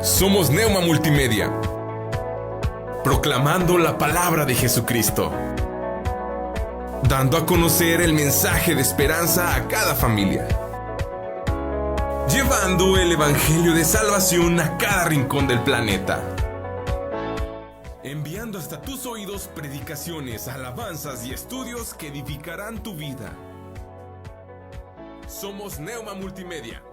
Somos Neuma Multimedia, proclamando la palabra de Jesucristo, dando a conocer el mensaje de esperanza a cada familia, llevando el evangelio de salvación a cada rincón del planeta, enviando hasta tus oídos predicaciones, alabanzas y estudios que edificarán tu vida. Somos Neuma Multimedia.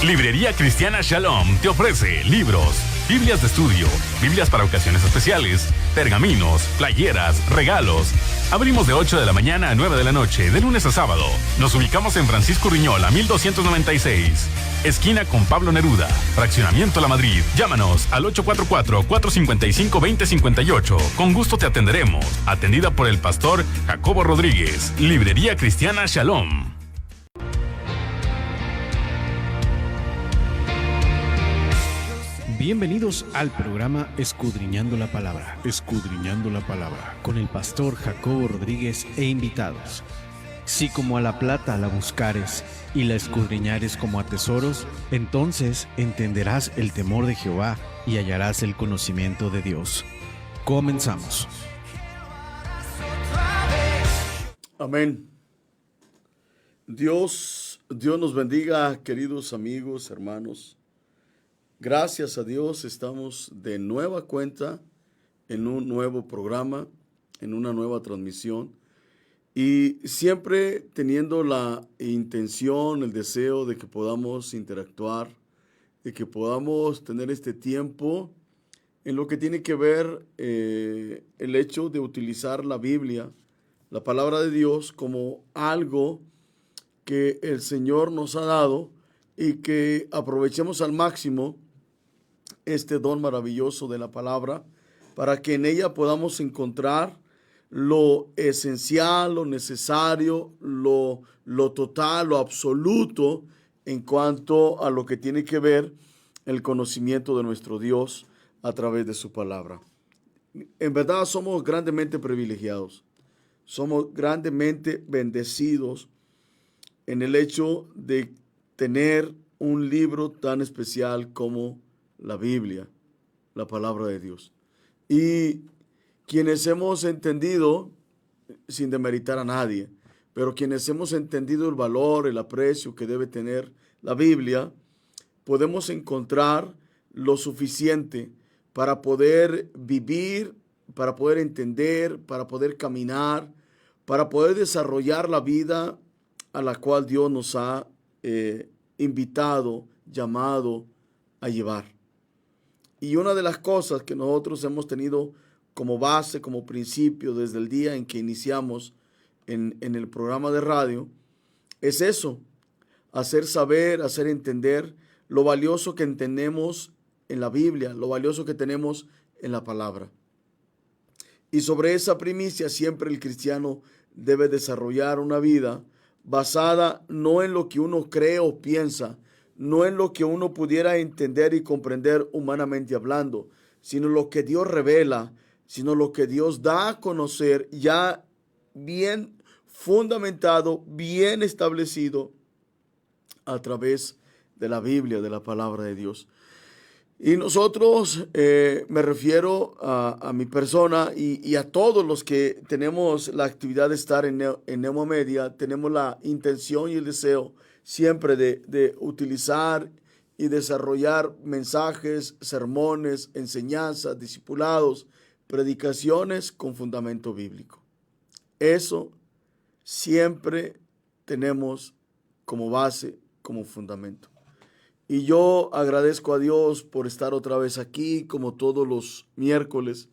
Librería Cristiana Shalom te ofrece libros, Biblias de estudio, Biblias para ocasiones especiales, pergaminos, playeras, regalos. Abrimos de 8 de la mañana a 9 de la noche, de lunes a sábado. Nos ubicamos en Francisco Riñola, 1296. Esquina con Pablo Neruda, Fraccionamiento La Madrid. Llámanos al 844-455-2058. Con gusto te atenderemos. Atendida por el pastor Jacobo Rodríguez. Librería Cristiana Shalom. Bienvenidos al programa Escudriñando la Palabra, con el pastor Jacobo Rodríguez e invitados. Si como a la plata la buscares y la escudriñares como a tesoros, entonces entenderás el temor de Jehová y hallarás el conocimiento de Dios. Comenzamos. Amén. Dios nos bendiga, queridos amigos, hermanos. Gracias a Dios estamos de nueva cuenta en un nuevo programa, en una nueva transmisión y siempre teniendo la intención, el deseo de que podamos interactuar, de que podamos tener este tiempo en lo que tiene que ver el hecho de utilizar la Biblia, la palabra de Dios, como algo que el Señor nos ha dado y que aprovechemos al máximo este don maravilloso de la palabra, para que en ella podamos encontrar lo esencial, lo necesario, lo total, lo absoluto en cuanto a lo que tiene que ver el conocimiento de nuestro Dios a través de su palabra. En verdad somos grandemente privilegiados, somos grandemente bendecidos en el hecho de tener un libro tan especial como la Biblia, la palabra de Dios. Y quienes hemos entendido, sin demeritar a nadie, pero quienes hemos entendido el valor, el aprecio que debe tener la Biblia, podemos encontrar lo suficiente para poder vivir, para poder entender, para poder caminar, para poder desarrollar la vida a la cual Dios nos ha invitado, llamado a llevar. Y una de las cosas que nosotros hemos tenido como base, como principio, desde el día en que iniciamos en el programa de radio, es eso, hacer saber, hacer entender lo valioso que tenemos en la Biblia, lo valioso que tenemos en la palabra. Y sobre esa primicia siempre el cristiano debe desarrollar una vida basada no en lo que uno cree o piensa, no en lo que uno pudiera entender y comprender humanamente hablando, sino lo que Dios revela, sino lo que Dios da a conocer ya bien fundamentado, bien establecido a través de la Biblia, de la palabra de Dios. Y nosotros, me refiero a mi persona y a todos los que tenemos la actividad de estar en Neuma Media, tenemos la intención y el deseo siempre de utilizar y desarrollar mensajes, sermones, enseñanzas, discipulados, predicaciones con fundamento bíblico. Eso siempre tenemos como base, como fundamento. Y yo agradezco a Dios por estar otra vez aquí, como todos los miércoles.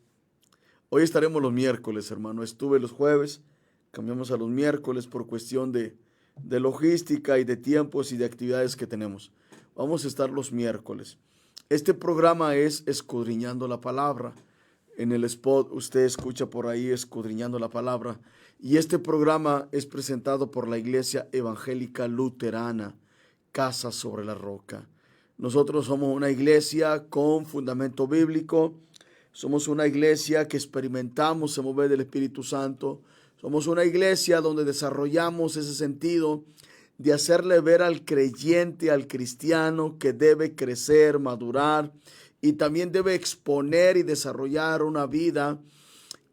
Hoy estaremos los miércoles, hermano. Estuve los jueves, cambiamos a los miércoles por cuestión de logística y de tiempos y de actividades que tenemos. Vamos a estar los miércoles. Este programa es Escudriñando la Palabra. En el spot usted escucha por ahí Escudriñando la Palabra. Y este programa es presentado por la Iglesia Evangélica Luterana, Casa sobre la Roca. Nosotros somos una iglesia con fundamento bíblico. Somos una iglesia que experimentamos el mover del Espíritu Santo. Somos una iglesia donde desarrollamos ese sentido de hacerle ver al creyente, al cristiano, que debe crecer, madurar y también debe exponer y desarrollar una vida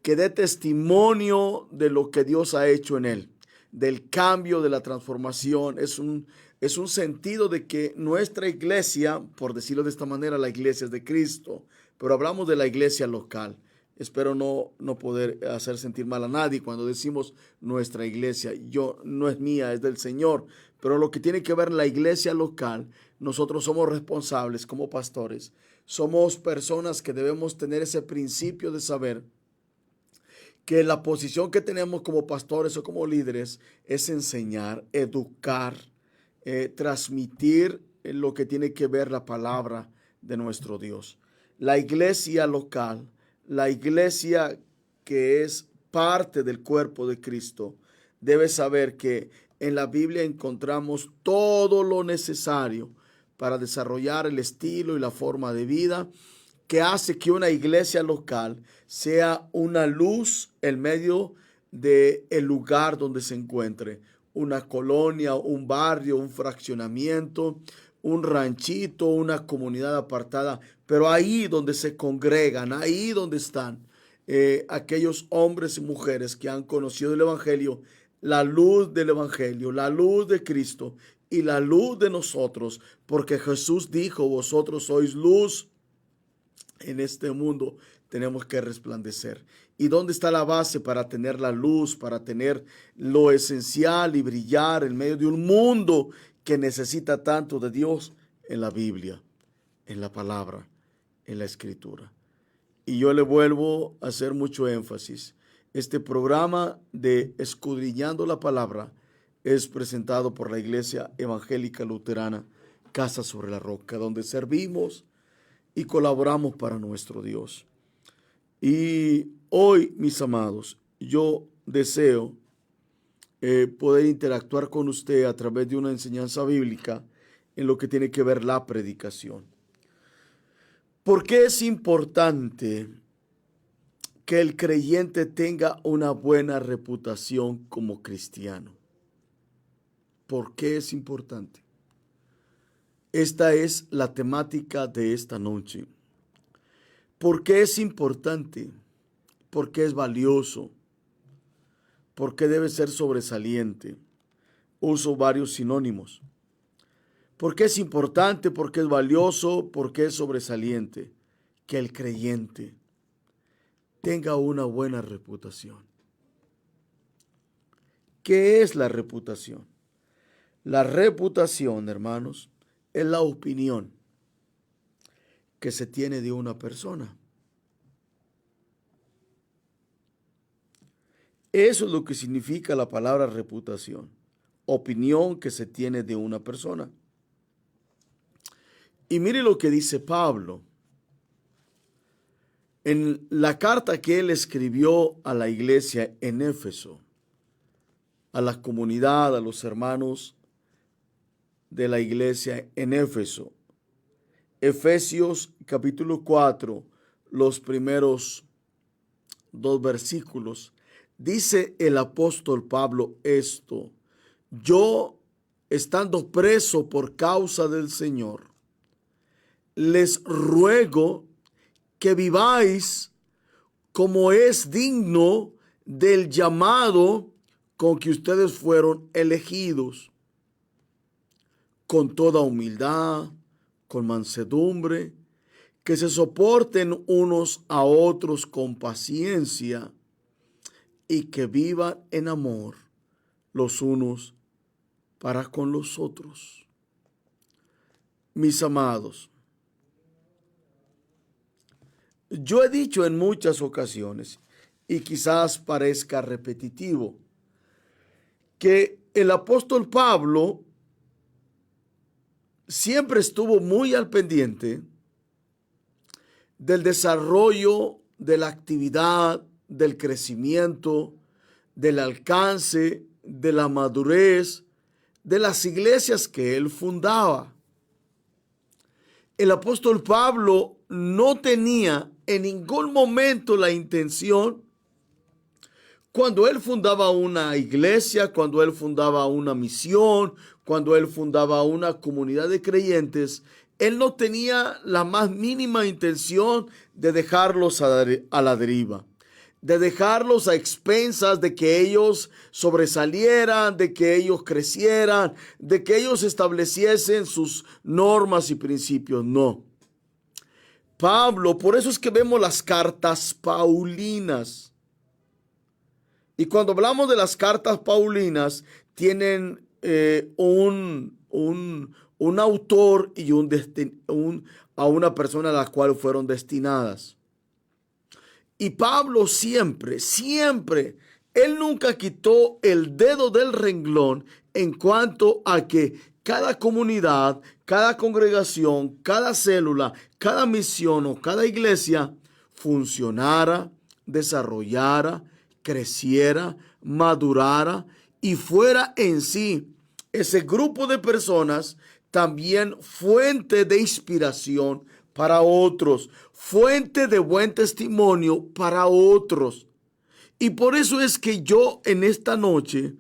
que dé testimonio de lo que Dios ha hecho en él, del cambio, de la transformación. Es un sentido de que nuestra iglesia, por decirlo de esta manera, la iglesia es de Cristo, pero hablamos de la iglesia local. Espero no poder hacer sentir mal a nadie cuando decimos nuestra iglesia. No es mía, es del Señor. Pero lo que tiene que ver la iglesia local, nosotros somos responsables como pastores. Somos personas que debemos tener ese principio de saber que la posición que tenemos como pastores o como líderes es enseñar, educar, transmitir lo que tiene que ver la palabra de nuestro Dios. La iglesia local, la iglesia que es parte del cuerpo de Cristo, debe saber que en la Biblia encontramos todo lo necesario para desarrollar el estilo y la forma de vida que hace que una iglesia local sea una luz en medio del lugar donde se encuentre. Una colonia, un barrio, un fraccionamiento, un ranchito, una comunidad apartada, pero ahí donde se congregan, ahí donde están aquellos hombres y mujeres que han conocido el Evangelio, la luz del Evangelio, la luz de Cristo y la luz de nosotros, porque Jesús dijo, vosotros sois luz en este mundo, tenemos que resplandecer. ¿Y dónde está la base para tener la luz, para tener lo esencial y brillar en medio de un mundo que necesita tanto de Dios? En la Biblia, en la palabra, en la Escritura. Y yo le vuelvo a hacer mucho énfasis. Este programa de Escudriñando la Palabra es presentado por la Iglesia Evangélica Luterana Casa sobre la Roca, donde servimos y colaboramos para nuestro Dios. Y hoy, mis amados, yo deseo poder interactuar con usted a través de una enseñanza bíblica en lo que tiene que ver la predicación. ¿Por qué es importante que el creyente tenga una buena reputación como cristiano? ¿Por qué es importante? Esta es la temática de esta noche. ¿Por qué es importante? ¿Por qué es valioso? ¿Por qué debe ser sobresaliente? Uso varios sinónimos. ¿Por qué es importante? ¿Por qué es valioso? ¿Por qué es sobresaliente? Que el creyente tenga una buena reputación. ¿Qué es la reputación? La reputación, hermanos, es la opinión que se tiene de una persona. Eso es lo que significa la palabra reputación. Opinión que se tiene de una persona. Y mire lo que dice Pablo. En la carta que él escribió a la iglesia en Éfeso, a la comunidad, a los hermanos de la iglesia en Éfeso. Efesios capítulo 4, los primeros 2 versículos. Dice el apóstol Pablo esto: yo, estando preso por causa del Señor, les ruego que viváis como es digno del llamado con que ustedes fueron elegidos, con toda humildad, con mansedumbre, que se soporten unos a otros con paciencia y que vivan en amor los unos para con los otros. Mis amados, yo he dicho en muchas ocasiones, y quizás parezca repetitivo, que el apóstol Pablo siempre estuvo muy al pendiente del desarrollo, de la actividad, del crecimiento, del alcance, de la madurez de las iglesias que él fundaba. El apóstol Pablo no tenía en ningún momento la intención, Cuando él fundaba una iglesia, cuando él fundaba una misión, cuando él fundaba una comunidad de creyentes, él no tenía la más mínima intención de dejarlos a la deriva, de dejarlos a expensas de que ellos sobresalieran, de que ellos crecieran, de que ellos estableciesen sus normas y principios. No. Pablo, por eso es que vemos las cartas paulinas. Y cuando hablamos de las cartas paulinas, tienen un autor y a una persona a la cual fueron destinadas. Y Pablo siempre, él nunca quitó el dedo del renglón en cuanto a que cada comunidad, cada congregación, cada célula, cada misión o cada iglesia funcionara, desarrollara, creciera, madurara y fuera en sí ese grupo de personas también fuente de inspiración para otros, fuente de buen testimonio para otros. Y por eso es que yo en esta noche,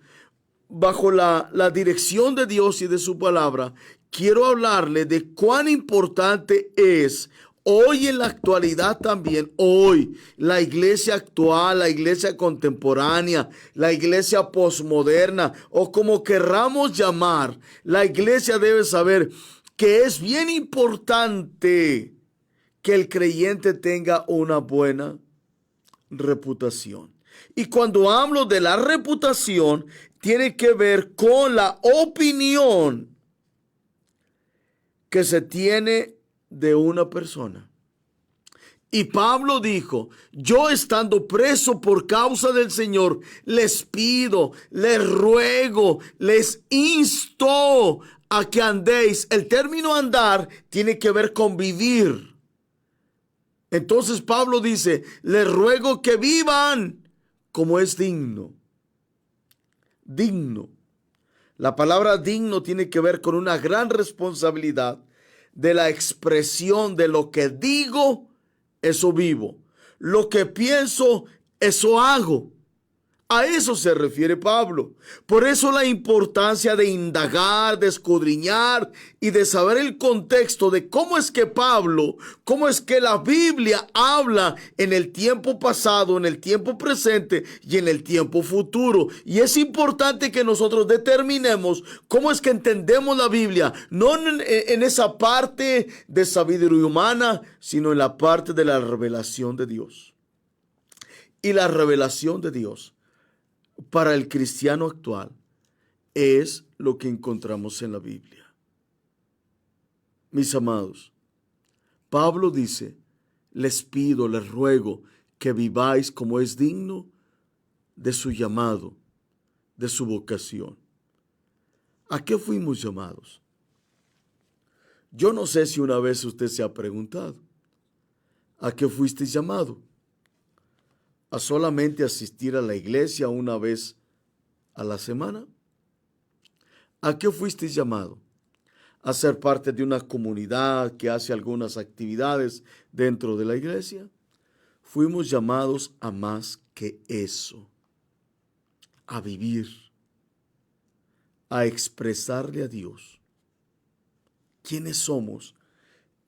bajo la dirección de Dios y de su palabra, quiero hablarle de cuán importante es hoy en la actualidad también, hoy la iglesia actual, la iglesia contemporánea, la iglesia posmoderna o como querramos llamar, la iglesia debe saber que es bien importante que el creyente tenga una buena reputación. Y cuando hablo de la reputación, tiene que ver con la opinión que se tiene de una persona. Y Pablo dijo: yo estando preso por causa del Señor, les pido, les ruego, les insto a que andéis. El término andar tiene que ver con vivir. Entonces Pablo dice: les ruego que vivan como es digno. Digno. La palabra digno tiene que ver con una gran responsabilidad de la expresión de lo que digo, eso vivo. Lo que pienso, eso hago. A eso se refiere Pablo. Por eso la importancia de indagar, de escudriñar y de saber el contexto de cómo es que Pablo, cómo es que la Biblia habla en el tiempo pasado, en el tiempo presente y en el tiempo futuro. Y es importante que nosotros determinemos cómo es que entendemos la Biblia, no en esa parte de sabiduría humana, sino en la parte de la revelación de Dios. Y la revelación de Dios para el cristiano actual es lo que encontramos en la Biblia. Mis amados, Pablo dice: les pido, les ruego que viváis como es digno de su llamado, de su vocación. ¿A qué fuimos llamados? Yo no sé si una vez usted se ha preguntado: ¿a qué fuiste llamado? ¿A solamente asistir a la iglesia una vez a la semana? ¿A qué fuiste llamado? ¿A ser parte de una comunidad que hace algunas actividades dentro de la iglesia? Fuimos llamados a más que eso, a vivir, a expresarle a Dios quiénes somos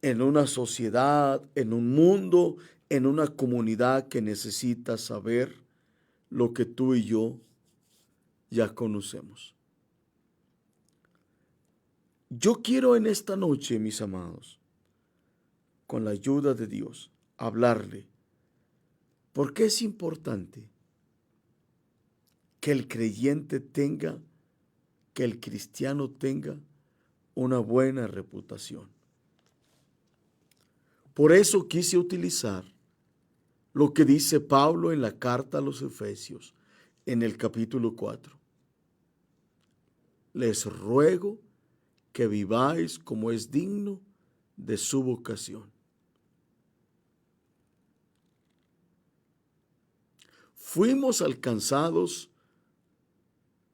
en una sociedad, en un mundo, en una comunidad que necesita saber lo que tú y yo ya conocemos. Yo quiero en esta noche, mis amados, con la ayuda de Dios, hablarle por qué es importante que el creyente tenga, que el cristiano tenga una buena reputación. Por eso quise utilizar lo que dice Pablo en la carta a los Efesios, en el capítulo 4. Les ruego que viváis como es digno de su vocación. Fuimos alcanzados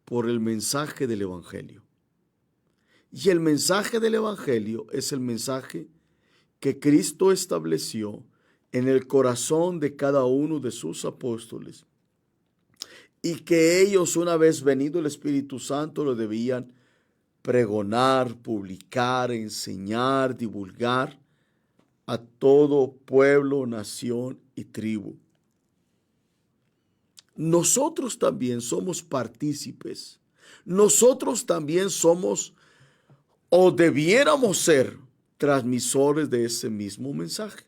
por el mensaje del Evangelio. Y el mensaje del Evangelio es el mensaje que Cristo estableció en el corazón de cada uno de sus apóstoles y que ellos, una vez venido el Espíritu Santo, lo debían pregonar, publicar, enseñar, divulgar a todo pueblo, nación y tribu. Nosotros también somos partícipes. Nosotros también somos o debiéramos ser transmisores de ese mismo mensaje.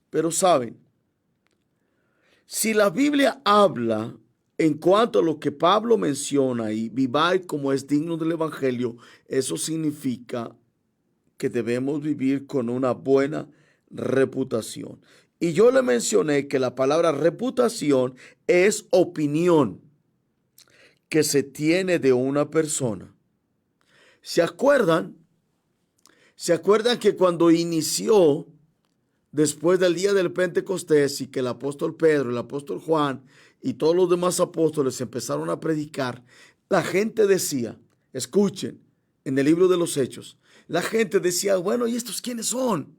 Pero saben, si la Biblia habla en cuanto a lo que Pablo menciona y viváis como es digno del Evangelio, eso significa que debemos vivir con una buena reputación. Y yo le mencioné que la palabra reputación es opinión que se tiene de una persona. ¿Se acuerdan? ¿Se acuerdan que cuando inició, después del día del Pentecostés, y que el apóstol Pedro, el apóstol Juan y todos los demás apóstoles empezaron a predicar, la gente decía, escuchen, en el libro de los Hechos, la gente decía, bueno, ¿y estos quiénes son?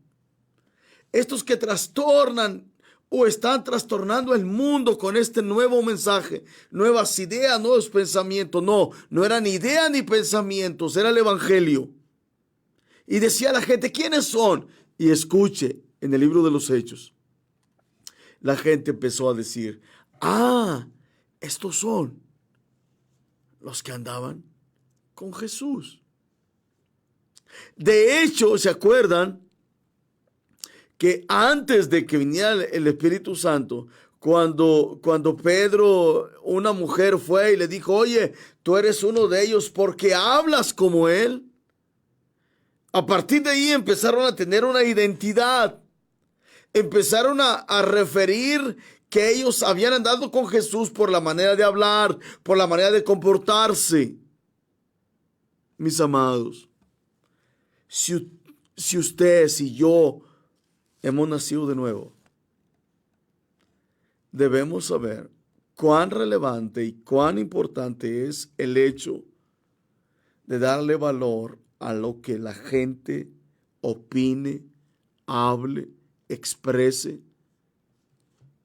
Estos que trastornan o están trastornando el mundo con este nuevo mensaje, nuevas ideas, nuevos pensamientos. No, no eran ideas ni pensamientos, era el Evangelio. Y decía la gente, ¿quiénes son? Y escuche, en el libro de los Hechos, la gente empezó a decir, estos son los que andaban con Jesús. De hecho, ¿se acuerdan que antes de que viniera el Espíritu Santo, cuando Pedro, una mujer fue y le dijo, oye, tú eres uno de ellos porque hablas como él? A partir de ahí empezaron a tener una identidad. Empezaron a referir que ellos habían andado con Jesús por la manera de hablar, por la manera de comportarse. Mis amados, si ustedes y yo hemos nacido de nuevo, debemos saber cuán relevante y cuán importante es el hecho de darle valor a lo que la gente opine, hable, exprese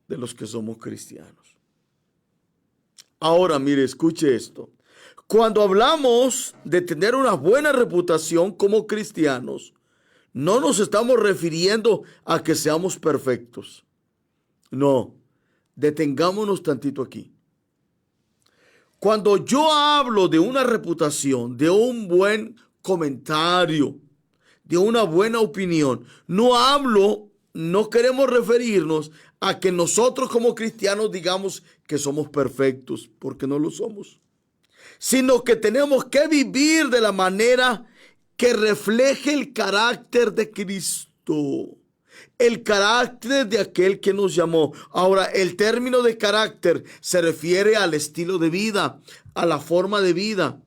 de los que somos cristianos. Ahora, mire, escuche esto. Cuando hablamos de tener una buena reputación como cristianos, no nos estamos refiriendo a que seamos perfectos. No, detengámonos tantito aquí. Cuando yo hablo de una reputación, de un buen comentario, de una buena opinión, no queremos referirnos a que nosotros como cristianos digamos que somos perfectos, porque no lo somos, sino que tenemos que vivir de la manera que refleje el carácter de Cristo, el carácter de aquel que nos llamó. Ahora, el término de carácter se refiere al estilo de vida, a la forma de vida.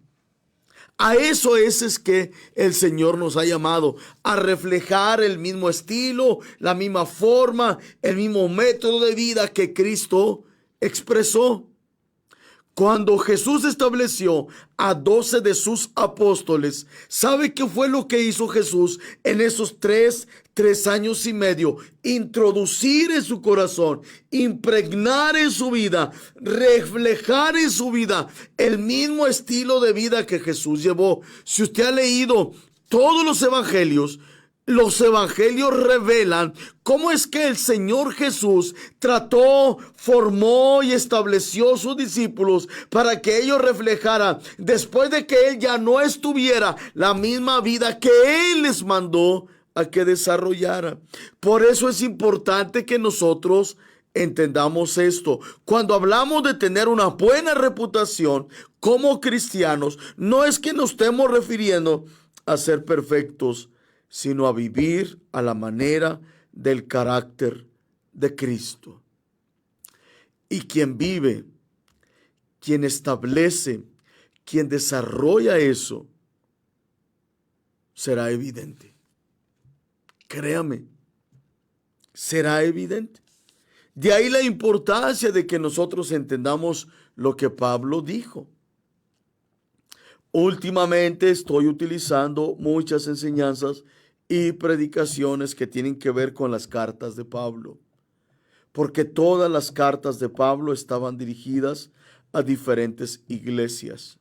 A eso es que el Señor nos ha llamado, a reflejar el mismo estilo, la misma forma, el mismo método de vida que Cristo expresó. Cuando Jesús estableció a 12 de sus apóstoles, ¿sabe qué fue lo que hizo Jesús en esos tres años y medio? Introducir en su corazón, impregnar en su vida, reflejar en su vida el mismo estilo de vida que Jesús llevó. Si usted ha leído todos los evangelios revelan cómo es que el Señor Jesús trató, formó y estableció sus discípulos para que ellos reflejaran, después de que Él ya no estuviera, la misma vida que Él les mandó a que desarrollara. Por eso es importante que nosotros entendamos esto. Cuando hablamos de tener una buena reputación como cristianos, no es que nos estemos refiriendo a ser perfectos, sino a vivir a la manera del carácter de Cristo. Y quien vive, quien establece, quien desarrolla eso, será evidente. Créame, será evidente. De ahí la importancia de que nosotros entendamos lo que Pablo dijo. Últimamente estoy utilizando muchas enseñanzas y predicaciones que tienen que ver con las cartas de Pablo, porque todas las cartas de Pablo estaban dirigidas a diferentes iglesias.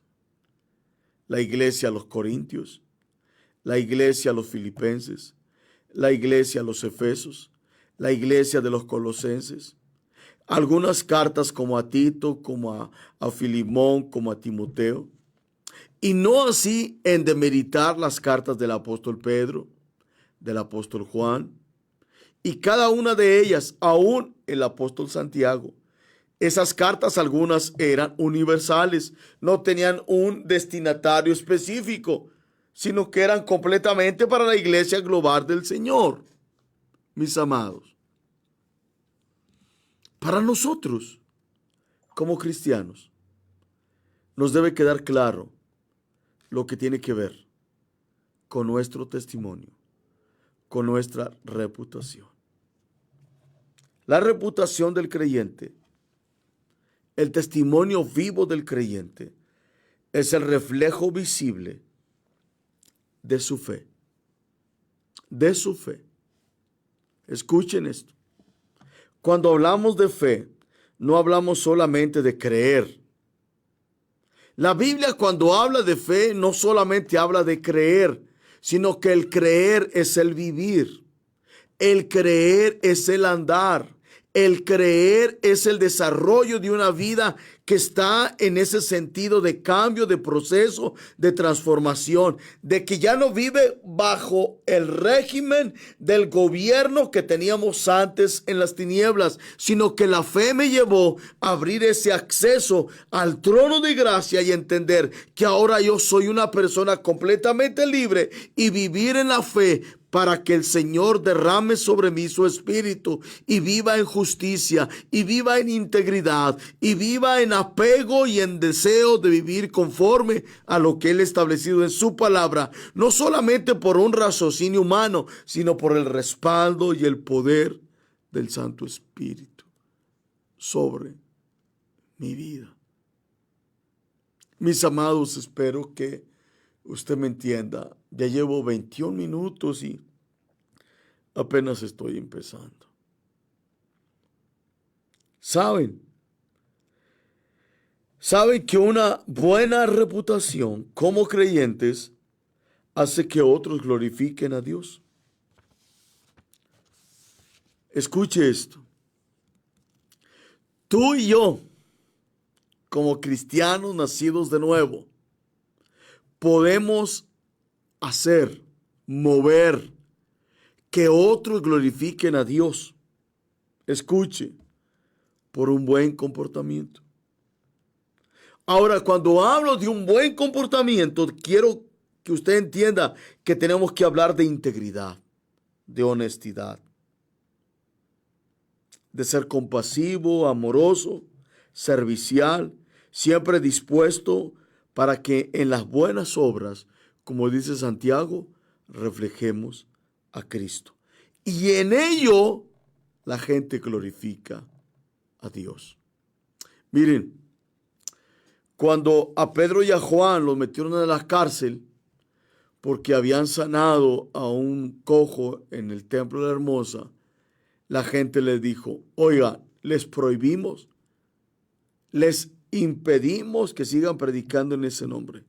La iglesia a los Corintios, la iglesia a los Filipenses, la iglesia a los Efesos, la iglesia de los Colosenses. Algunas cartas como a Tito, como a Filimón, como a Timoteo. Y no así en demeritar las cartas del apóstol Pedro, del apóstol Juan, y cada una de ellas, aún el apóstol Santiago. Esas cartas algunas eran universales, no tenían un destinatario específico, sino que eran completamente para la iglesia global del Señor. Mis amados, para nosotros, como cristianos, nos debe quedar claro lo que tiene que ver con nuestro testimonio, con nuestra reputación. La reputación del creyente, el testimonio vivo del creyente, es el reflejo visible de su fe. De su fe. Escuchen esto. Cuando hablamos de fe, no hablamos solamente de creer. La Biblia, cuando habla de fe, no solamente habla de creer, sino que el creer es el vivir. El creer es el andar. El creer es el desarrollo de una vida que está en ese sentido de cambio, de proceso, de transformación, de que ya no vive bajo el régimen del gobierno que teníamos antes en las tinieblas, sino que la fe me llevó a abrir ese acceso al trono de gracia y entender que ahora yo soy una persona completamente libre y vivir en la fe para que el Señor derrame sobre mí su espíritu y viva en justicia y viva en integridad y viva en apego y en deseo de vivir conforme a lo que Él ha establecido en su palabra, no solamente por un raciocinio humano, sino por el respaldo y el poder del Santo Espíritu sobre mi vida. Mis amados, espero que usted me entienda. Ya llevo 21 minutos y apenas estoy empezando. ¿Saben que una buena reputación como creyentes hace que otros glorifiquen a Dios? Escuche esto. Tú y yo, como cristianos nacidos de nuevo, podemos hacer, mover, que otros glorifiquen a Dios. Escuche, por un buen comportamiento. Ahora, cuando hablo de un buen comportamiento, quiero que usted entienda que tenemos que hablar de integridad, de honestidad, de ser compasivo, amoroso, servicial, siempre dispuesto para que en las buenas obras, como dice Santiago, reflejemos a Cristo. Y en ello la gente glorifica a Dios. Miren, cuando a Pedro y a Juan los metieron en la cárcel porque habían sanado a un cojo en el templo de la Hermosa, la gente les dijo: oiga, les prohibimos, les impedimos que sigan predicando en ese nombre.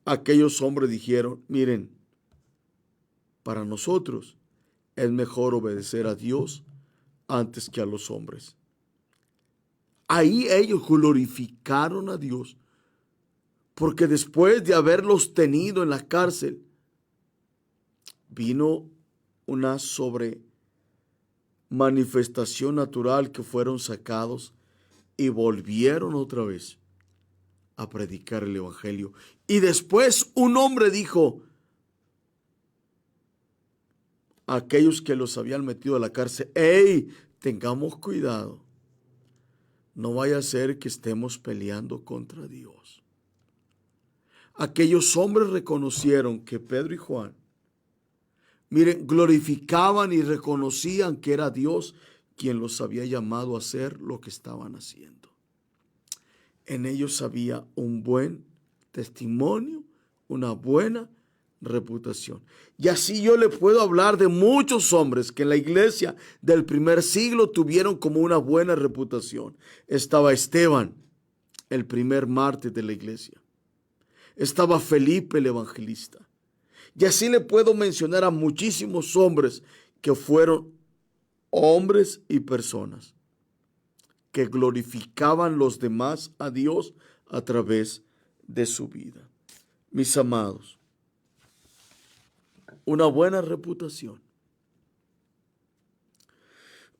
Aquellos hombres dijeron: miren, para nosotros es mejor obedecer a Dios antes que a los hombres. Ahí ellos glorificaron a Dios, porque después de haberlos tenido en la cárcel, vino una manifestación natural que fueron sacados y volvieron otra vez a predicar el evangelio. Y después un hombre dijo a aquellos que los habían metido a la cárcel: ¡hey! Tengamos cuidado. No vaya a ser que estemos peleando contra Dios. Aquellos hombres reconocieron que Pedro y Juan, miren, glorificaban y reconocían que era Dios quien los había llamado a hacer lo que estaban haciendo. En ellos había un buen testimonio, una buena reputación. Y así yo le puedo hablar de muchos hombres que en la iglesia del primer siglo tuvieron como una buena reputación. Estaba Esteban, el primer mártir de la iglesia. Estaba Felipe el evangelista. Y así le puedo mencionar a muchísimos hombres que fueron hombres y personas que glorificaban los demás a Dios a través de su vida. Mis amados, una buena reputación.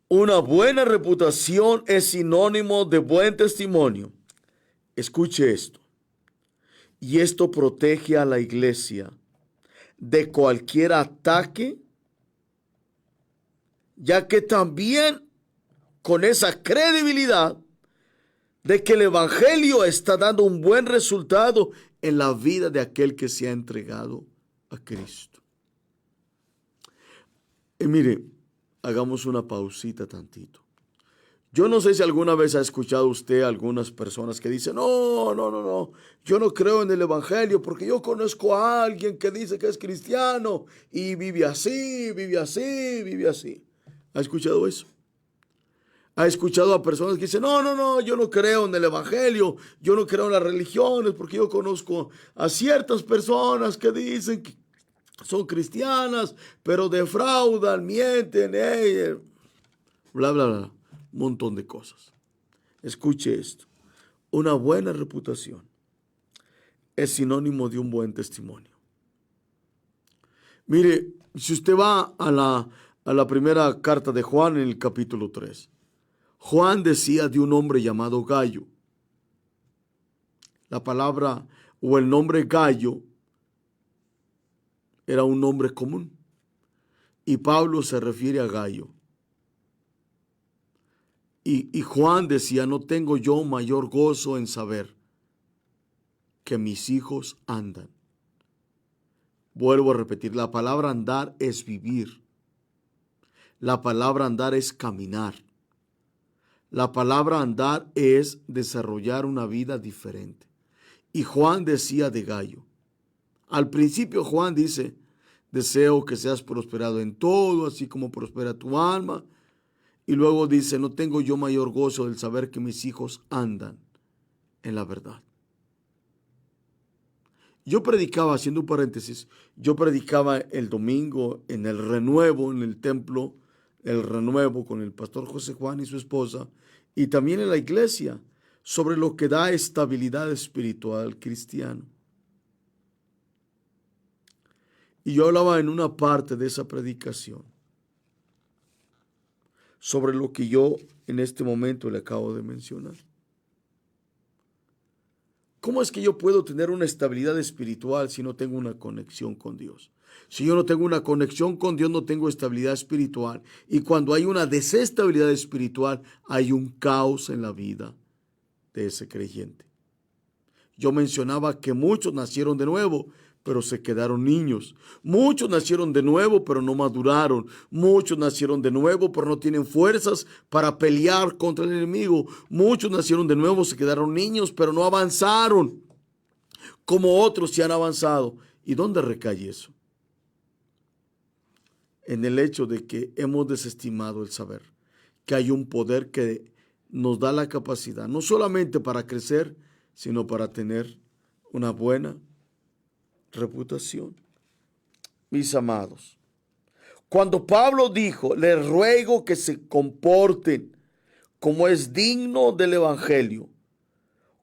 Una buena reputación es sinónimo de buen testimonio. Escuche esto. Y esto protege a la iglesia de cualquier ataque, ya que también con esa credibilidad de que el evangelio está dando un buen resultado en la vida de aquel que se ha entregado a Cristo. Y mire, hagamos una pausita tantito. Yo no sé si alguna vez ha escuchado usted a algunas personas que dicen, no, yo no creo en el evangelio porque yo conozco a alguien que dice que es cristiano y vive así, vive así, vive así. ¿Ha escuchado eso? ¿Ha escuchado a personas que dicen, no, yo no creo en el evangelio, yo no creo en las religiones porque yo conozco a ciertas personas que dicen que son cristianas, pero defraudan, mienten, bla, bla, bla, un montón de cosas? Escuche esto. Una buena reputación es sinónimo de un buen testimonio. Mire, si usted va a la primera carta de Juan en el capítulo 3, Juan decía de un hombre llamado Gayo. La palabra o el nombre Gayo era un nombre común. Y Pablo se refiere a Gayo. Y Juan decía, no tengo yo mayor gozo en saber que mis hijos andan. Vuelvo a repetir, la palabra andar es vivir. La palabra andar es caminar. La palabra andar es desarrollar una vida diferente. Y Juan decía de Gayo. Al principio Juan dice, deseo que seas prosperado en todo, así como prospera tu alma. Y luego dice, no tengo yo mayor gozo del saber que mis hijos andan en la verdad. Yo predicaba, haciendo un paréntesis, yo predicaba el domingo en el Renuevo, en el templo, el Renuevo con el pastor José Juan y su esposa, y también en la iglesia, sobre lo que da estabilidad espiritual al cristiano. Y yo hablaba en una parte de esa predicación sobre lo que yo en este momento le acabo de mencionar. ¿Cómo es que yo puedo tener una estabilidad espiritual si no tengo una conexión con Dios? Si yo no tengo una conexión con Dios, no tengo estabilidad espiritual. Y cuando hay una desestabilidad espiritual, hay un caos en la vida de ese creyente. Yo mencionaba que muchos nacieron de nuevo, pero se quedaron niños. Muchos nacieron de nuevo, pero no maduraron. Muchos nacieron de nuevo, pero no tienen fuerzas para pelear contra el enemigo. Muchos nacieron de nuevo, se quedaron niños, pero no avanzaron como otros se han avanzado. ¿Y dónde recae eso? En el hecho de que hemos desestimado el saber que hay un poder que nos da la capacidad, no solamente para crecer, sino para tener una buena reputación. Mis amados, cuando Pablo dijo, les ruego que se comporten como es digno del evangelio.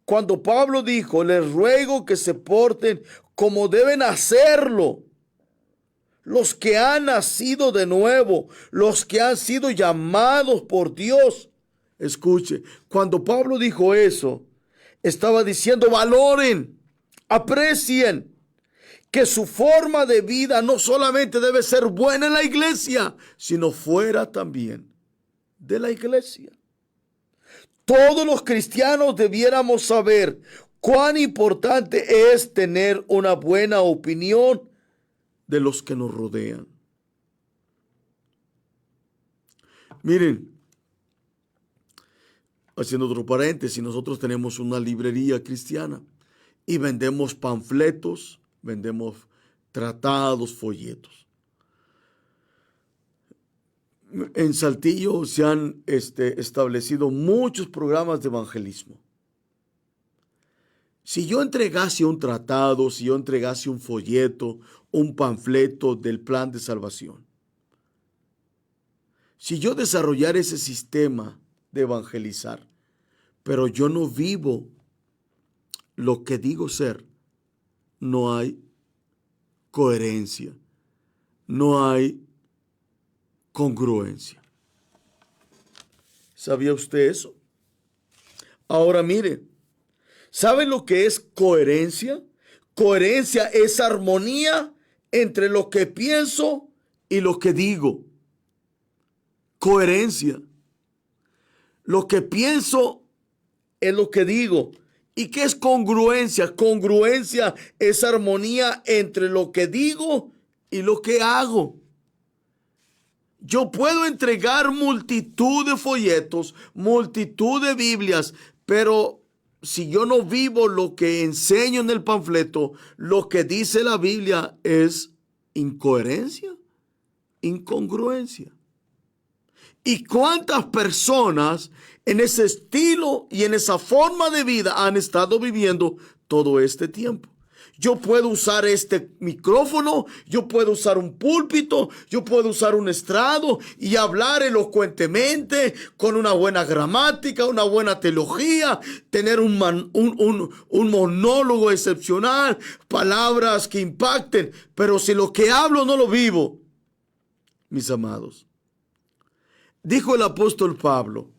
Cuando Pablo dijo, les ruego que se porten como deben hacerlo, los que han nacido de nuevo, los que han sido llamados por Dios. Escuche, cuando Pablo dijo eso, estaba diciendo, valoren, aprecien, que su forma de vida no solamente debe ser buena en la iglesia, sino fuera también de la iglesia. Todos los cristianos debiéramos saber cuán importante es tener una buena opinión de los que nos rodean. Miren, haciendo otro paréntesis, nosotros tenemos una librería cristiana y vendemos panfletos, vendemos tratados, folletos. En Saltillo se han establecido muchos programas de evangelismo. Si yo entregase un tratado, si yo entregase un folleto, un panfleto del plan de salvación, si yo desarrollara ese sistema de evangelizar, pero yo no vivo lo que digo ser, no hay coherencia, no hay congruencia. ¿Sabía usted eso? Ahora mire, ¿sabe lo que es coherencia? Coherencia es armonía entre lo que pienso y lo que digo. Coherencia. Lo que pienso es lo que digo. ¿Y qué es congruencia? Congruencia es armonía entre lo que digo y lo que hago. Yo puedo entregar multitud de folletos, multitud de Biblias, pero si yo no vivo lo que enseño en el panfleto, lo que dice la Biblia es incoherencia, incongruencia. ¿Y cuántas personas en ese estilo y en esa forma de vida han estado viviendo todo este tiempo? Yo puedo usar este micrófono, yo puedo usar un púlpito, yo puedo usar un estrado y hablar elocuentemente, con una buena gramática, una buena teología, tener un monólogo excepcional, palabras que impacten, pero si lo que hablo no lo vivo, mis amados, dijo el apóstol Pablo,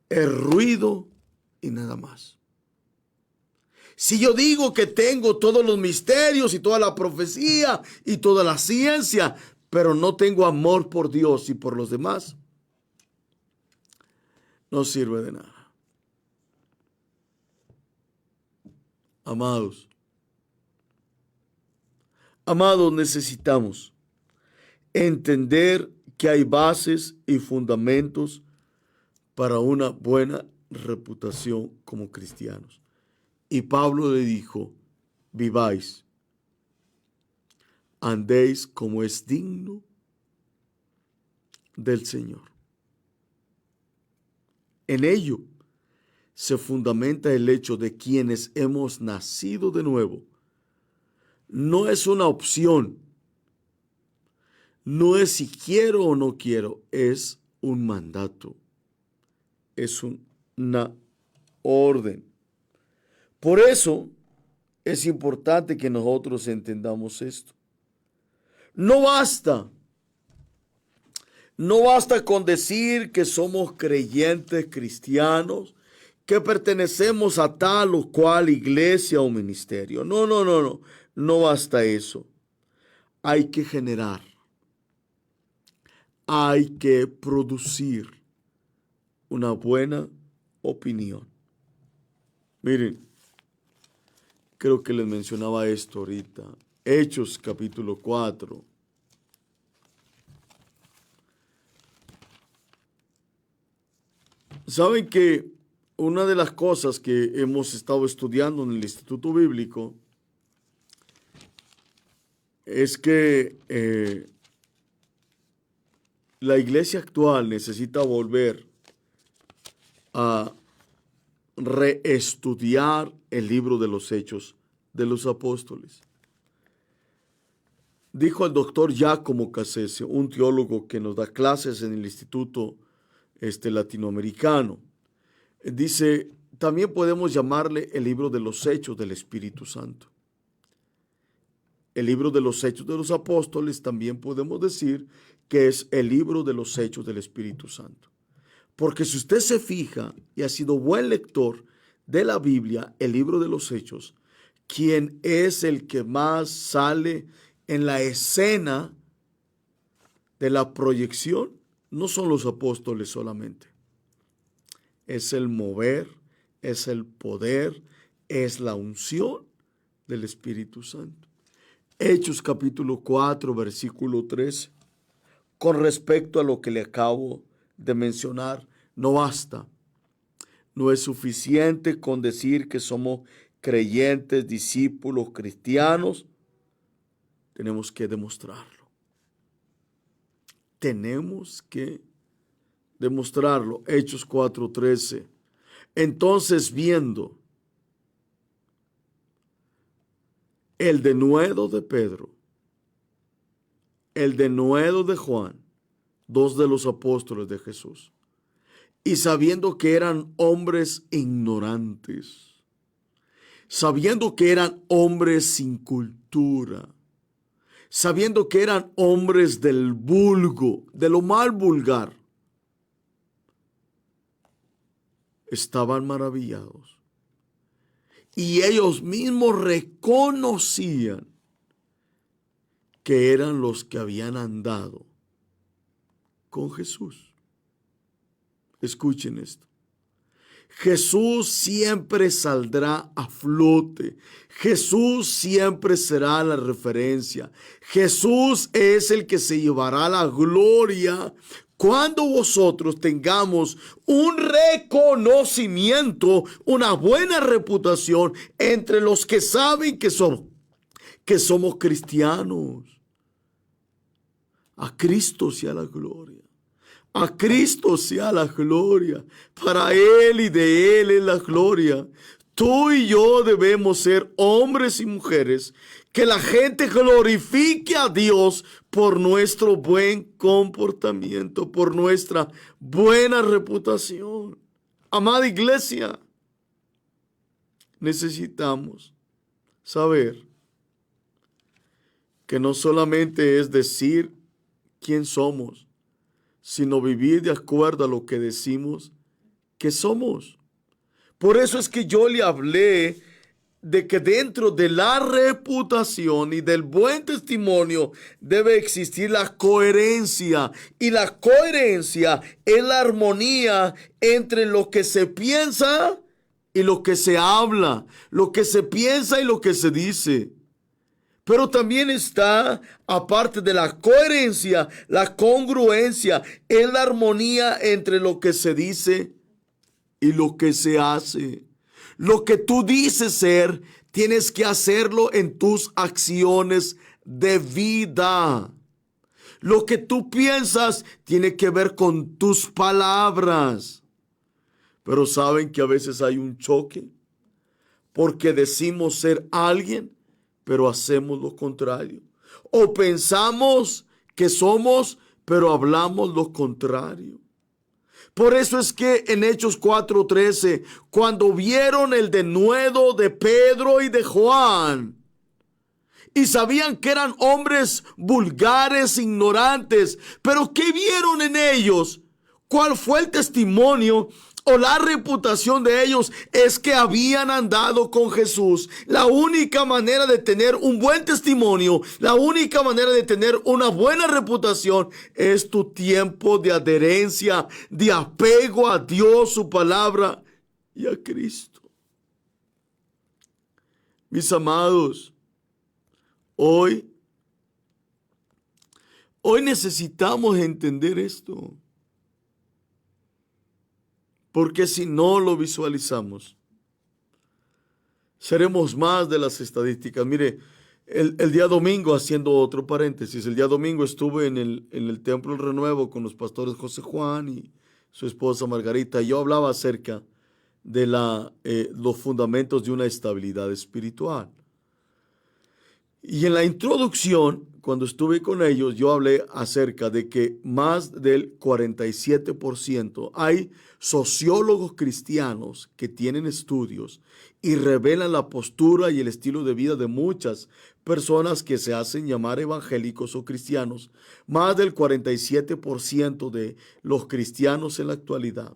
es ruido y nada más. Si yo digo que tengo todos los misterios y toda la profecía y toda la ciencia, pero no tengo amor por Dios y por los demás, no sirve de nada. Amados, necesitamos entender que hay bases y fundamentos para una buena reputación como cristianos. Y Pablo le dijo, viváis, andéis como es digno del Señor. En ello se fundamenta el hecho de quienes hemos nacido de nuevo. No es una opción, no es si quiero o no quiero, es un mandato, es una orden. Por eso es importante que nosotros entendamos esto. No basta con decir que somos creyentes cristianos, que pertenecemos a tal o cual iglesia o ministerio. No basta eso. Hay que generar, hay que producir una buena opinión. Miren, creo que les mencionaba esto ahorita. Hechos capítulo 4. Saben que una de las cosas que hemos estado estudiando en el Instituto Bíblico es que la iglesia actual necesita volver a reestudiar el libro de los Hechos de los Apóstoles. Dijo el doctor Giacomo Cassese, un teólogo que nos da clases en el Instituto Latinoamericano. Dice, también podemos llamarle el libro de los Hechos del Espíritu Santo. El libro de los Hechos de los Apóstoles también podemos decir que es el libro de los Hechos del Espíritu Santo. Porque si usted se fija y ha sido buen lector de la Biblia, el libro de los Hechos, quien es el que más sale en la escena de la proyección, no son los apóstoles solamente. Es el mover, es el poder, es la unción del Espíritu Santo. Hechos capítulo 4, versículo 13. Con respecto a lo que le acabo de mencionar, no basta. No es suficiente con decir que somos creyentes, discípulos, cristianos. tenemos que demostrarlo. Tenemos que demostrarlo. Hechos 4:13. Entonces, viendo el denuedo de Pedro, el denuedo de Juan, dos de los apóstoles de Jesús, y sabiendo que eran hombres ignorantes, sabiendo que eran hombres sin cultura, sabiendo que eran hombres del vulgo, de lo mal vulgar, estaban maravillados. Y ellos mismos reconocían que eran los que habían andado con Jesús. Escuchen esto. Jesús siempre saldrá a flote. Jesús siempre será la referencia. Jesús es el que se llevará la gloria cuando vosotros tengamos un reconocimiento, una buena reputación entre los que saben que somos cristianos. A Cristo sea la gloria. A Cristo sea la gloria. Para Él y de Él es la gloria. Tú y yo debemos ser hombres y mujeres que la gente glorifique a Dios por nuestro buen comportamiento, por nuestra buena reputación. Amada iglesia, necesitamos saber que no solamente es decir quién somos, sino vivir de acuerdo a lo que decimos que somos. Por eso es que yo le hablé de que dentro de la reputación y del buen testimonio debe existir la coherencia. Y la coherencia es la armonía entre lo que se piensa y lo que se habla, lo que se piensa y lo que se dice. Pero también está, aparte de la coherencia, la congruencia, es la armonía entre lo que se dice y lo que se hace. Lo que tú dices ser, tienes que hacerlo en tus acciones de vida. Lo que tú piensas tiene que ver con tus palabras. Pero saben que a veces hay un choque, porque decimos ser alguien, pero hacemos lo contrario. O pensamos que somos, pero hablamos lo contrario. Por eso es que en Hechos 4:13, cuando vieron el denuedo de Pedro y de Juan, y sabían que eran hombres vulgares, ignorantes, pero ¿qué vieron en ellos? ¿Cuál fue el testimonio o la reputación de ellos? Es que habían andado con Jesús. La única manera de tener un buen testimonio, la única manera de tener una buena reputación es tu tiempo de adherencia, de apego a Dios, su palabra y a Cristo. Mis amados, hoy necesitamos entender esto. Porque si no lo visualizamos, seremos más de las estadísticas. Mire, el día domingo, haciendo otro paréntesis, el día domingo estuve en el Templo del Renuevo con los pastores José Juan y su esposa Margarita. Yo hablaba acerca de los fundamentos de una estabilidad espiritual. Y en la introducción, cuando estuve con ellos, yo hablé acerca de que más del 47% hay sociólogos cristianos que tienen estudios y revelan la postura y el estilo de vida de muchas personas que se hacen llamar evangélicos o cristianos. Más del 47% de los cristianos en la actualidad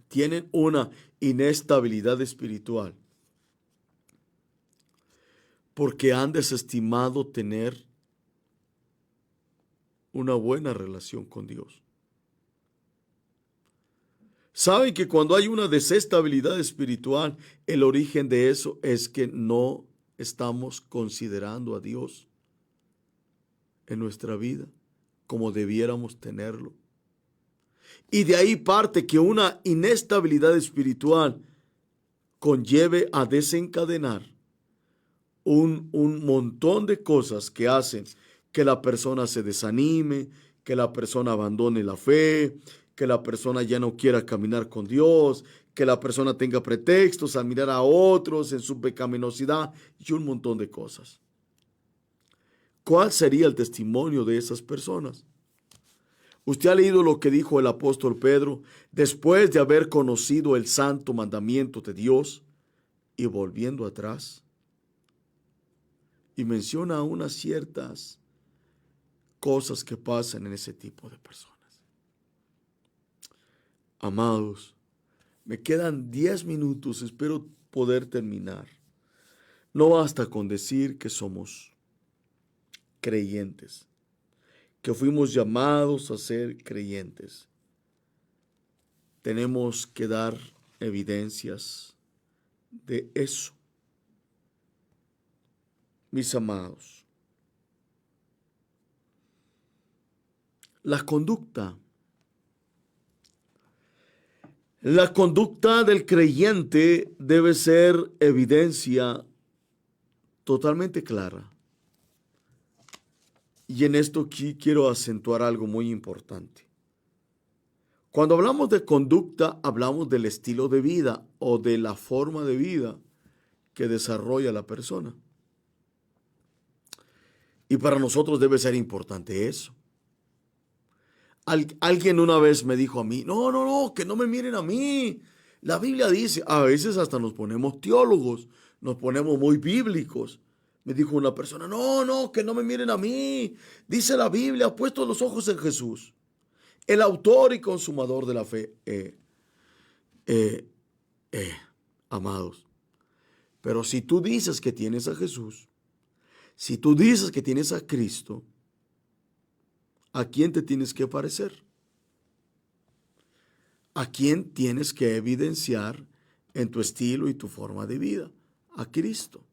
tienen una inestabilidad espiritual, porque han desestimado tener una buena relación con Dios. Saben que cuando hay una desestabilidad espiritual, el origen de eso es que no estamos considerando a Dios en nuestra vida como debiéramos tenerlo. Y de ahí parte que una inestabilidad espiritual conlleve a desencadenar un montón de cosas que hacen que la persona se desanime, que la persona abandone la fe, que la persona ya no quiera caminar con Dios, que la persona tenga pretextos al mirar a otros en su pecaminosidad y un montón de cosas. ¿Cuál sería el testimonio de esas personas? Usted ha leído lo que dijo el apóstol Pedro después de haber conocido el santo mandamiento de Dios y volviendo atrás. Y menciona unas ciertas cosas que pasan en ese tipo de personas. Amados, me quedan 10 minutos, espero poder terminar. No basta con decir que somos creyentes, que fuimos llamados a ser creyentes. Tenemos que dar evidencias de eso. Mis amados, la conducta del creyente debe ser evidencia totalmente clara. Y en esto aquí quiero acentuar algo muy importante. Cuando hablamos de conducta, hablamos del estilo de vida o de la forma de vida que desarrolla la persona. Y para nosotros debe ser importante eso. Alguien una vez me dijo a mí, no, que no me miren a mí. La Biblia dice, a veces hasta nos ponemos teólogos, nos ponemos muy bíblicos. Me dijo una persona, no, que no me miren a mí. Dice la Biblia, puesto los ojos en Jesús, el autor y consumador de la fe. Amados, pero si tú dices que tienes a Jesús, si tú dices que tienes a Cristo, ¿a quién te tienes que parecer? ¿A quién tienes que evidenciar en tu estilo y tu forma de vida? A Cristo.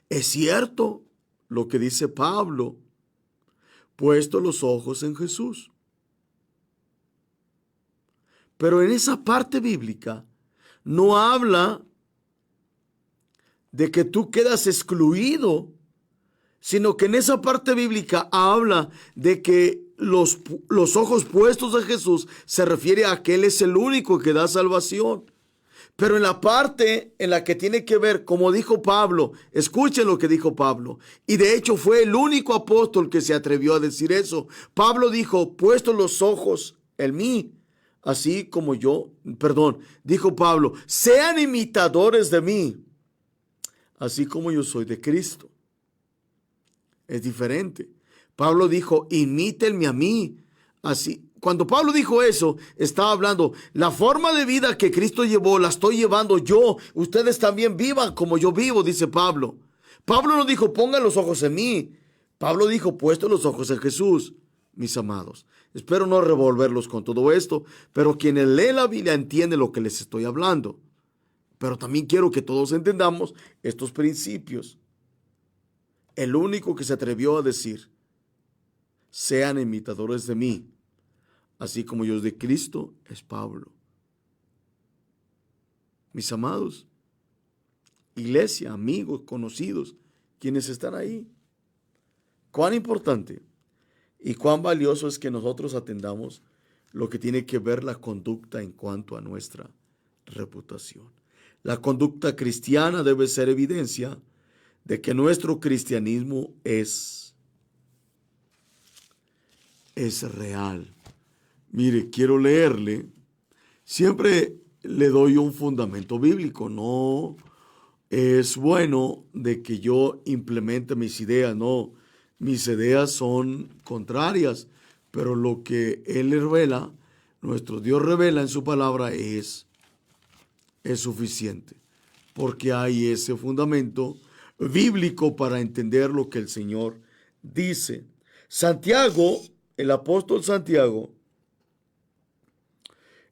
Es cierto lo que dice Pablo, puesto los ojos en Jesús. Pero en esa parte bíblica no habla de que tú quedas excluido, sino que en esa parte bíblica habla de que los ojos puestos en Jesús se refiere a que Él es el único que da salvación. Pero en la parte en la que tiene que ver, como dijo Pablo, escuchen lo que dijo Pablo, y de hecho fue el único apóstol que se atrevió a decir eso. Pablo dijo, puesto los ojos en mí, así como dijo Pablo, sean imitadores de mí, así como yo soy de Cristo. Es diferente. Pablo dijo, imítenme a mí. Así, cuando Pablo dijo eso, estaba hablando, la forma de vida que Cristo llevó, la estoy llevando yo. Ustedes también vivan como yo vivo, dice Pablo. Pablo no dijo, pongan los ojos en mí. Pablo dijo, puesto los ojos en Jesús. Mis amados, espero no revolverlos con todo esto, pero quienes leen la Biblia entienden lo que les estoy hablando. Pero también quiero que todos entendamos estos principios. El único que se atrevió a decir, sean imitadores de mí, así como yo de Cristo, es Pablo. Mis amados, iglesia, amigos, conocidos, quienes están ahí, cuán importante y cuán valioso es que nosotros atendamos lo que tiene que ver la conducta en cuanto a nuestra reputación. La conducta cristiana debe ser evidencia de que nuestro cristianismo es real. Mire, quiero leerle. Siempre le doy un fundamento bíblico. No es bueno de que yo implemente mis ideas. No, mis ideas son contrarias. Pero lo que Él revela, nuestro Dios revela en su palabra es suficiente. Porque hay ese fundamento bíblico para entender lo que el Señor dice. Santiago, el apóstol Santiago,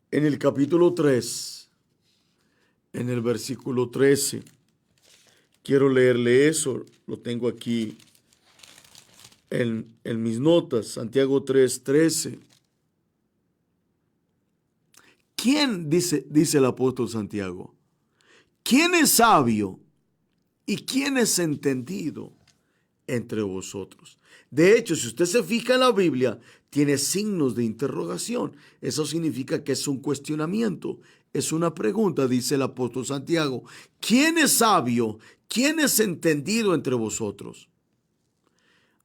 en el capítulo 3, en el versículo 13, quiero leerle eso, lo tengo aquí en mis notas, Santiago 3:13. ¿Quién, dice el apóstol Santiago, quién es sabio ¿Y quién es entendido entre vosotros? De hecho, si usted se fija en la Biblia, tiene signos de interrogación. Eso significa que es un cuestionamiento, es una pregunta, dice el apóstol Santiago. ¿Quién es sabio? ¿Quién es entendido entre vosotros?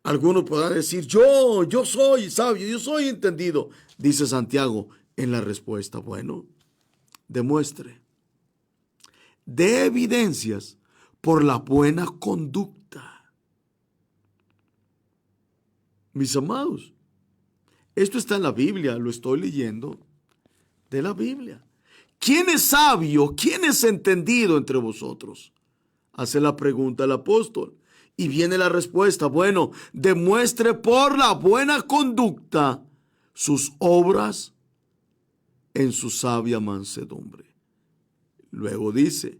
Algunos podrán decir, yo soy sabio, yo soy entendido. Dice Santiago en la respuesta, bueno, demuestre. Dé evidencias por la buena conducta. Mis amados, esto está en la Biblia, lo estoy leyendo de la Biblia. ¿Quién es sabio? ¿Quién es entendido entre vosotros? Hace la pregunta el apóstol. Y viene la respuesta, bueno, demuestre por la buena conducta sus obras en su sabia mansedumbre. Luego dice,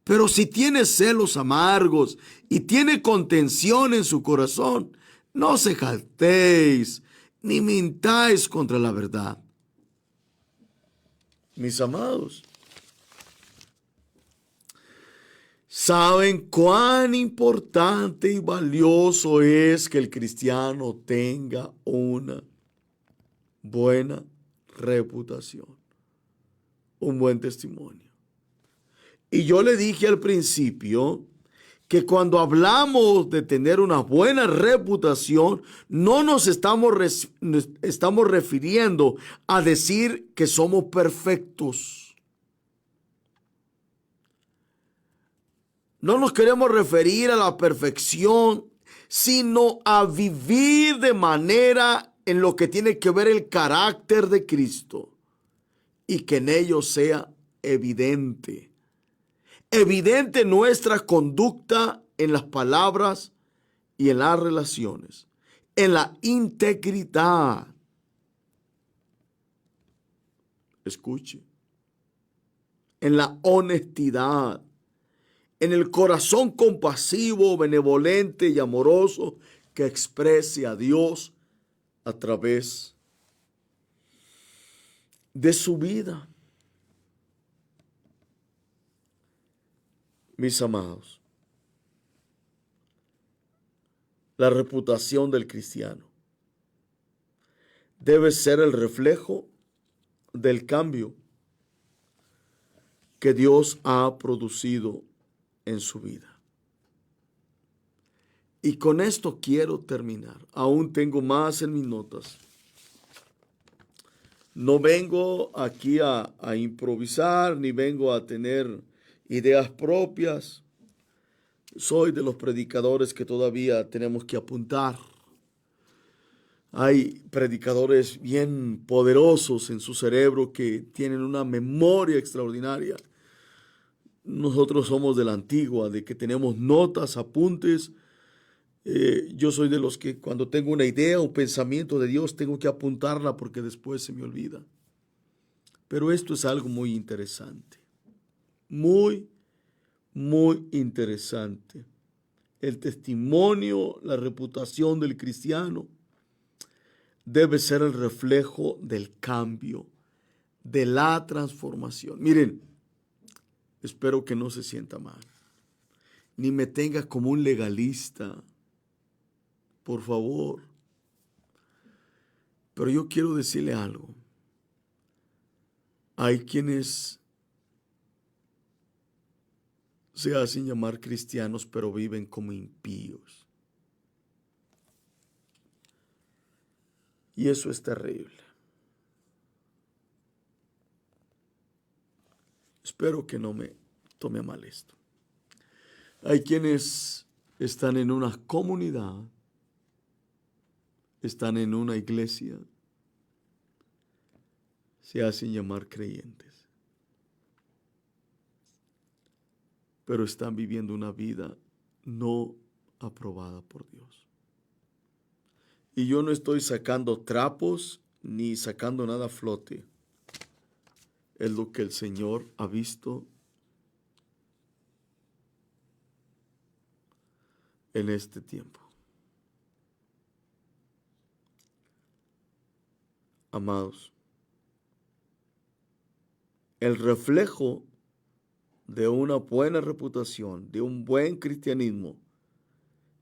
pero si tiene celos amargos y tiene contención en su corazón, no se jactéis ni mintáis contra la verdad. Mis amados, ¿saben cuán importante y valioso es que el cristiano tenga una buena reputación, un buen testimonio? Y yo le dije al principio que cuando hablamos de tener una buena reputación, no nos estamos refiriendo a decir que somos perfectos. No nos queremos referir a la perfección, sino a vivir de manera en lo que tiene que ver el carácter de Cristo y que en ello sea evidente nuestra conducta en las palabras y en las relaciones, en la integridad. Escuche, en la honestidad, en el corazón compasivo, benevolente y amoroso que exprese a Dios a través de su vida. Mis amados, la reputación del cristiano debe ser el reflejo del cambio que Dios ha producido en su vida. Y con esto quiero terminar. Aún tengo más en mis notas. No vengo aquí a improvisar, ni vengo a tener ideas propias. Soy de los predicadores que todavía tenemos que apuntar. Hay predicadores bien poderosos en su cerebro que tienen una memoria extraordinaria. Nosotros somos de la antigua, de que tenemos notas, apuntes. Yo soy de los que cuando tengo una idea, un pensamiento de Dios, tengo que apuntarla porque después se me olvida. Pero esto es algo muy interesante. Muy interesante. El testimonio, la reputación del cristiano debe ser el reflejo del cambio, de la transformación. Miren, espero que no se sienta mal, ni me tenga como un legalista, por favor. Pero yo quiero decirle algo. Hay quienes se hacen llamar cristianos, pero viven como impíos. Y eso es terrible. Espero que no me tome a mal esto. Hay quienes están en una comunidad, están en una iglesia, se hacen llamar creyentes, pero están viviendo una vida no aprobada por Dios. Y yo no estoy sacando trapos ni sacando nada a flote. Es lo que el Señor ha visto en este tiempo. Amados, el reflejo de una buena reputación, de un buen cristianismo,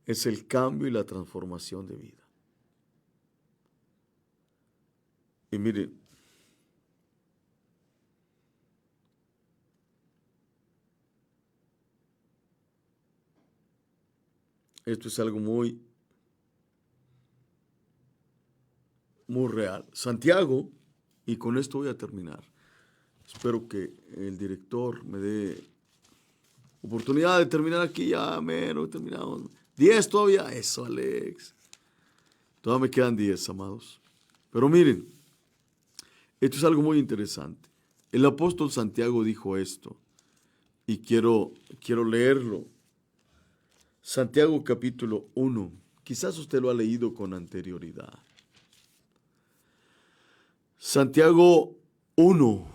es el cambio y la transformación de vida. Y miren, esto es algo muy real. Santiago, y con esto voy a terminar. Espero que el director me dé oportunidad de terminar aquí ya, menos terminamos. 10 todavía, eso, Alex. Todavía me quedan 10, amados. Pero miren, esto es algo muy interesante. El apóstol Santiago dijo esto, y quiero leerlo. Santiago capítulo 1. Quizás usted lo ha leído con anterioridad. Santiago 1,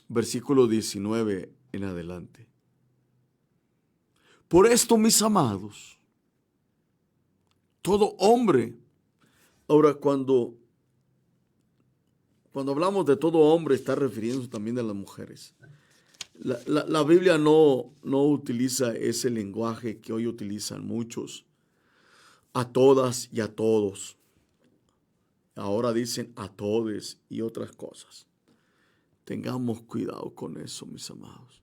versículo 19 en adelante. Por esto, mis amados, todo hombre. Ahora, cuando hablamos de todo hombre, está refiriéndose también a las mujeres. La Biblia no utiliza ese lenguaje que hoy utilizan muchos, a todas y a todos. Ahora dicen a todes y otras cosas. Tengamos cuidado con eso, mis amados.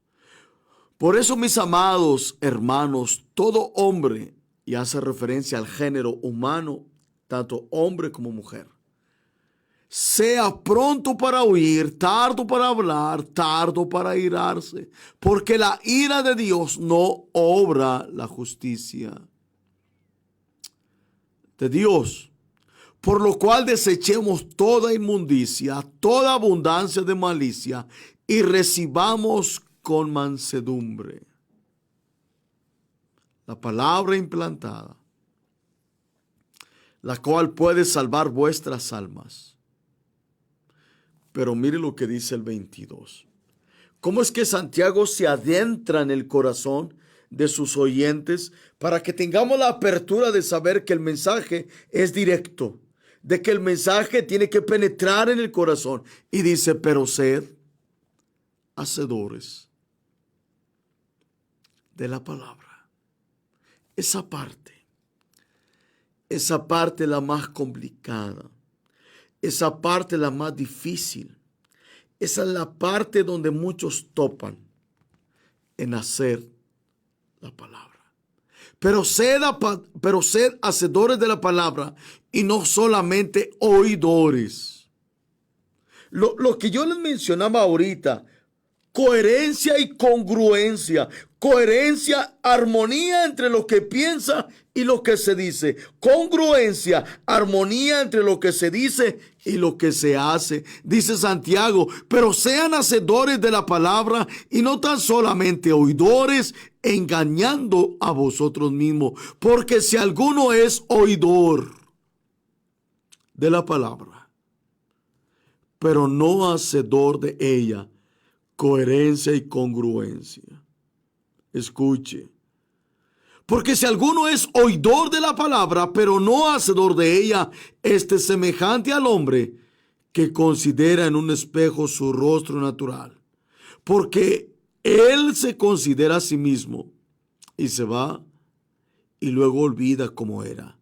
Por eso, mis amados hermanos, todo hombre, y hace referencia al género humano, tanto hombre como mujer, sea pronto para oír, tardo para hablar, tardo para airarse, porque la ira de Dios no obra la justicia de Dios. Por lo cual desechemos toda inmundicia, toda abundancia de malicia, y recibamos con mansedumbre la palabra implantada, la cual puede salvar vuestras almas. Pero mire lo que dice el 22. ¿Cómo es que Santiago se adentra en el corazón de sus oyentes para que tengamos la apertura de saber que el mensaje es directo, de que el mensaje tiene que penetrar en el corazón? Y dice, pero sed hacedores de la palabra. Esa parte es la más complicada. Esa parte es la más difícil. Esa es la parte donde muchos topan en hacer la palabra. Pero sed hacedores de la palabra y no solamente oidores. Lo que yo les mencionaba ahorita, coherencia y congruencia. Coherencia, armonía entre lo que piensa y lo que se dice. Congruencia, armonía entre lo que se dice y lo que se hace. Dice Santiago, pero sean hacedores de la palabra y no tan solamente oidores, engañando a vosotros mismos. Porque si alguno es oidor de la palabra, pero no hacedor de ella, coherencia y congruencia. Escuche. Porque si alguno es oidor de la palabra, pero no hacedor de ella, este es semejante al hombre que considera en un espejo su rostro natural. Porque él se considera a sí mismo y se va y luego olvida cómo era.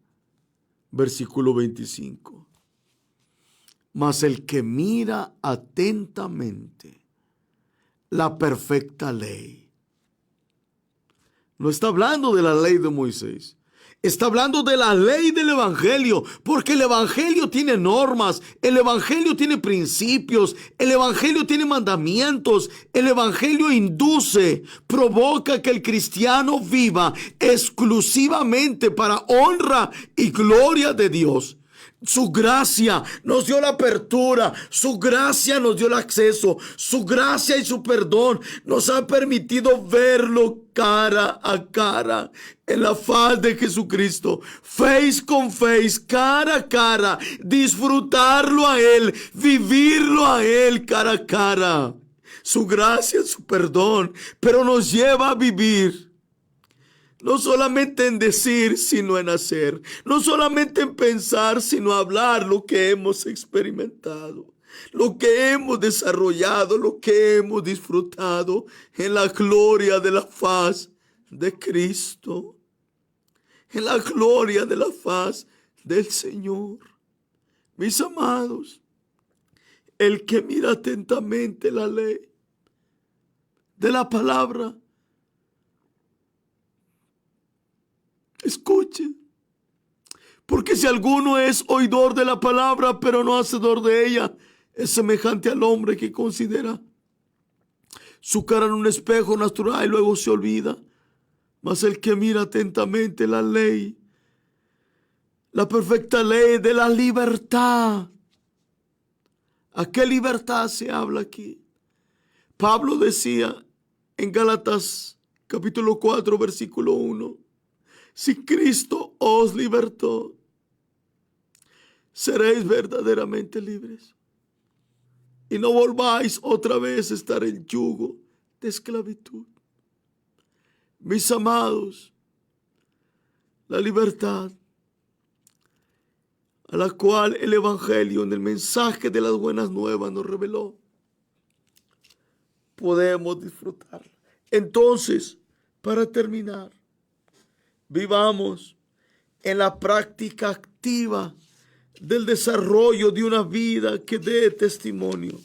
Versículo 25. Mas el que mira atentamente la perfecta ley. No está hablando de la ley de Moisés. Está hablando de la ley del Evangelio, porque el Evangelio tiene normas, el Evangelio tiene principios, el Evangelio tiene mandamientos, el Evangelio induce, provoca que el cristiano viva exclusivamente para honra y gloria de Dios. Su gracia nos dio la apertura, su gracia nos dio el acceso, su gracia y su perdón nos ha permitido verlo cara a cara en la faz de Jesucristo, face con face, cara a cara, disfrutarlo a Él, vivirlo a Él cara a cara. Su gracia, su perdón, pero nos lleva a vivir. No solamente en decir, sino en hacer. No solamente en pensar, sino hablar lo que hemos experimentado. lo que hemos desarrollado, lo que hemos disfrutado en la gloria de la faz de Cristo, en la gloria de la faz del Señor. Mis amados, el que mira atentamente la ley de la palabra, escuche, porque si alguno es oidor de la palabra, pero no hacedor de ella, es semejante al hombre que considera su cara en un espejo natural y luego se olvida. Mas el que mira atentamente la ley, la perfecta ley de la libertad. ¿A qué libertad se habla aquí? Pablo decía en Gálatas capítulo 4 versículo 1, si Cristo os libertó, seréis verdaderamente libres. Y no volváis otra vez a estar en yugo de esclavitud. Mis amados, la libertad a la cual el Evangelio en el mensaje de las buenas nuevas nos reveló, podemos disfrutarla. Entonces, para terminar, vivamos en la práctica activa del desarrollo de una vida que dé testimonio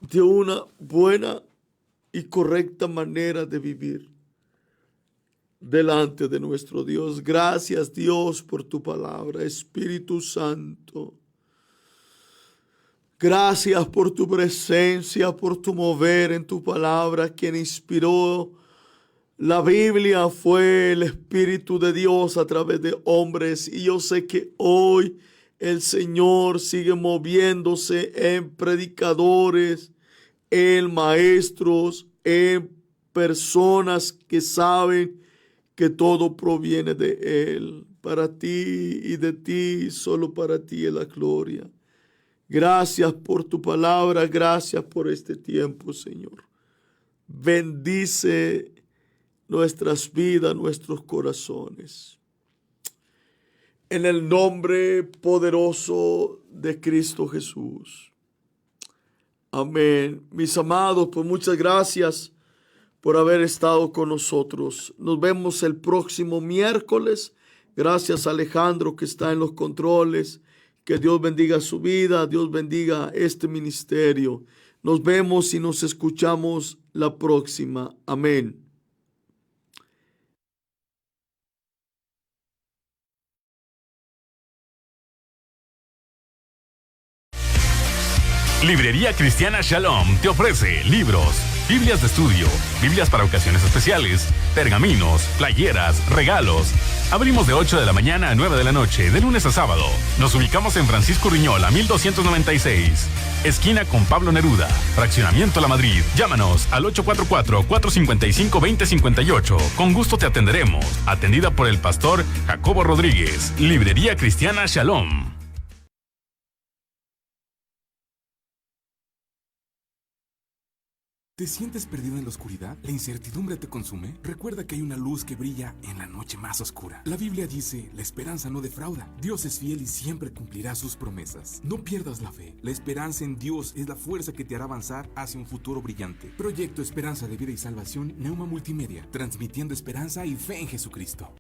de una buena y correcta manera de vivir delante de nuestro Dios. Gracias, Dios, por tu palabra, Espíritu Santo. Gracias por tu presencia, por tu mover en tu palabra. Quien inspiró la Biblia fue el Espíritu de Dios a través de hombres. Y yo sé que hoy el Señor sigue moviéndose en predicadores, en maestros, en personas que saben que todo proviene de Él. Para ti y de ti, solo para ti es la gloria. Gracias por tu palabra, gracias por este tiempo, Señor. Bendice nuestras vidas, nuestros corazones. En el nombre poderoso de Cristo Jesús. Amén. Mis amados, pues muchas gracias por haber estado con nosotros. Nos vemos el próximo miércoles. Gracias a Alejandro que está en los controles. Que Dios bendiga su vida, Dios bendiga este ministerio. Nos vemos y nos escuchamos la próxima. Amén. Librería Cristiana Shalom te ofrece libros, Biblias de estudio, Biblias para ocasiones especiales, pergaminos, playeras, regalos. Abrimos de 8 de la mañana a 9 de la noche, de lunes a sábado. Nos ubicamos en Francisco Riñola, 1296. Esquina con Pablo Neruda. Fraccionamiento La Madrid. Llámanos al 844-455-2058. Con gusto te atenderemos. Atendida por el pastor Jacobo Rodríguez. Librería Cristiana Shalom. ¿Te sientes perdido en la oscuridad? ¿La incertidumbre te consume? Recuerda que hay una luz que brilla en la noche más oscura. La Biblia dice, la esperanza no defrauda. Dios es fiel y siempre cumplirá sus promesas. No pierdas la fe. La esperanza en Dios es la fuerza que te hará avanzar hacia un futuro brillante. Proyecto Esperanza de Vida y Salvación, Neuma Multimedia, transmitiendo esperanza y fe en Jesucristo.